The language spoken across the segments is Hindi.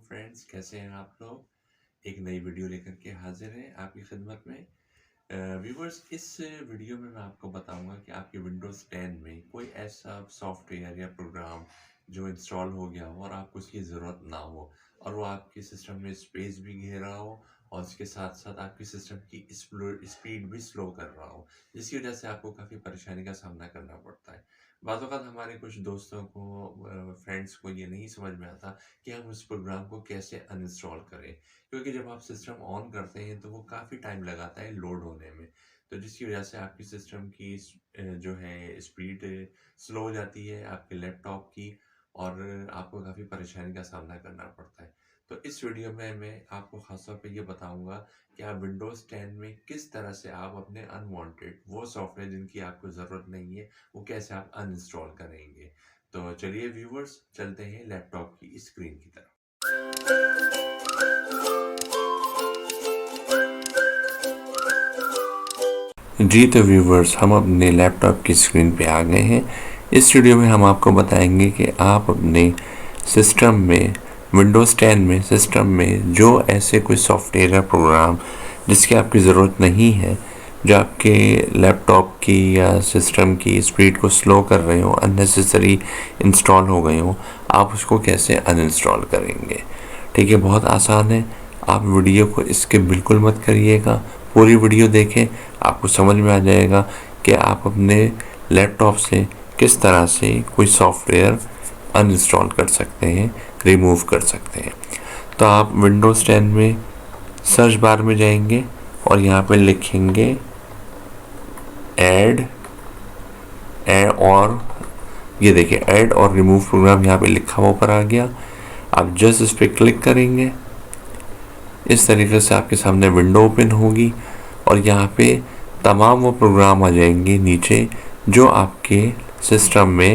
फ्रेंड्स, कैसे हैं आप लोग। एक नई वीडियो लेकर के हाजिर हैं आपकी खिदमत में। व्यूवर्स, इस वीडियो में मैं आपको बताऊंगा कि आपके विंडोज़ 10 में कोई ऐसा सॉफ्टवेयर या प्रोग्राम जो इंस्टॉल हो गया हो और आपको उसकी ज़रूरत ना हो और वो आपके सिस्टम में स्पेस भी घेर रहा हो और उसके साथ साथ आपके सिस्टम की स्पीड भी स्लो कर रहा हो, जिसकी वजह से आपको काफ़ी परेशानी का सामना करना पड़ता है। बाज़ औक़ात हमारे कुछ दोस्तों को, फ्रेंड्स को ये नहीं समझ में आता कि हम उस प्रोग्राम को कैसे अनइंस्टॉल करें, क्योंकि जब आप सिस्टम ऑन करते हैं तो वो काफ़ी टाइम लगाता है लोड होने में। तो जिसकी वजह से आपकी सिस्टम की जो है स्पीड स्लो हो जाती है, आपके लैपटॉप की, और आपको काफ़ी परेशानी का सामना करना पड़ता है। तो इस वीडियो में मैं आपको ख़ास तौर पे ये बताऊँगा कि आप विंडोज़ 10 में किस तरह से आप अपने अनवांटेड वो सॉफ्टवेयर जिनकी आपको ज़रूरत नहीं है, वो कैसे आप अनइंस्टॉल करेंगे। तो चलिए व्यूअर्स, चलते हैं लैपटॉप की स्क्रीन की तरफ। जी तो व्यूवर्स, हम अपने लैपटॉप की स्क्रीन पे आ गए हैं। इस वीडियो में हम आपको बताएंगे कि आप अपने सिस्टम में विंडोज़ 10 में सिस्टम में जो ऐसे कोई सॉफ्टवेयर या प्रोग्राम जिसकी आपकी ज़रूरत नहीं है, जो आपके लैपटॉप की या सिस्टम की स्पीड को स्लो कर रहे हो, अननेसेसरी इंस्टॉल हो गए हो, आप उसको कैसे अनइंस्टॉल करेंगे। ठीक है, बहुत आसान है। आप वीडियो को इसके बिल्कुल मत करिएगा, पूरी वीडियो देखें, आपको समझ में आ जाएगा कि आप अपने लैपटॉप से किस तरह से कोई सॉफ्टवेयर अनइंस्टॉल कर सकते हैं, रिमूव कर सकते हैं। तो आप विंडोज़ 10 में सर्च बार में जाएंगे और यहाँ पे लिखेंगे ऐड और ये देखिए ऐड और रिमूव प्रोग्राम यहाँ पे लिखा हुआ ऊपर आ गया। आप जस्ट इस पर क्लिक करेंगे, इस तरीके से आपके सामने विंडो ओपन होगी और यहाँ पे तमाम वो प्रोग्राम आ जाएंगे नीचे जो आपके सिस्टम में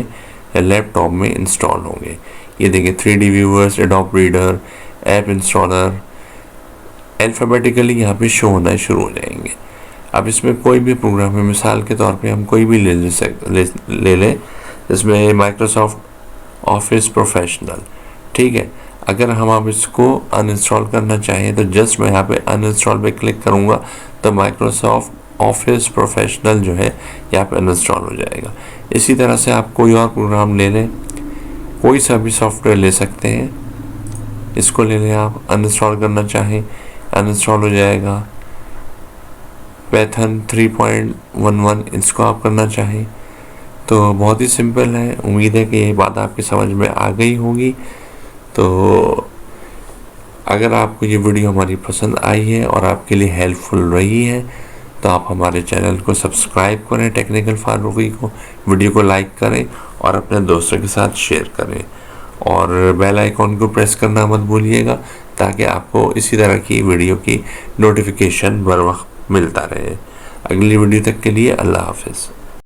या लैपटॉप में इंस्टॉल होंगे। ये देखिए 3D viewers, adobe reader, app installer, alphabetically यहाँ पे शो होना शुरू हो जाएंगे। अब इसमें कोई भी प्रोग्राम है, मिसाल के तौर पे हम कोई भी ले लें, इसमें माइक्रोसॉफ्ट ऑफिस प्रोफेशनल। ठीक है, अगर हम आप इसको अनइंस्टॉल करना चाहें तो जस्ट मैं यहाँ पे अनइंस्टॉल पे क्लिक करूँगा तो माइक्रोसॉफ्ट ऑफिस प्रोफेशनल जो है यहाँ पे अनइंस्टॉल हो जाएगा। इसी तरह से आप कोई और प्रोग्राम ले लें, कोई सा भी सॉफ्टवेयर ले सकते हैं, इसको ले लें, आप अनइंस्टॉल करना चाहें अनइंस्टॉल हो जाएगा। पाइथन 3.11 इसको आप करना चाहें तो बहुत ही सिंपल है। उम्मीद है कि ये बात आपकी समझ में आ गई होगी। तो अगर आपको ये वीडियो हमारी पसंद आई है और आपके लिए हेल्पफुल रही है तो आप हमारे चैनल को सब्सक्राइब करें, टेक्निकल फारूकी को, वीडियो को लाइक करें और अपने दोस्तों के साथ शेयर करें और बेल आइकॉन को प्रेस करना मत भूलिएगा ताकि आपको इसी तरह की वीडियो की नोटिफिकेशन बर वक्त मिलता रहे। अगली वीडियो तक के लिए अल्लाह हाफिज़।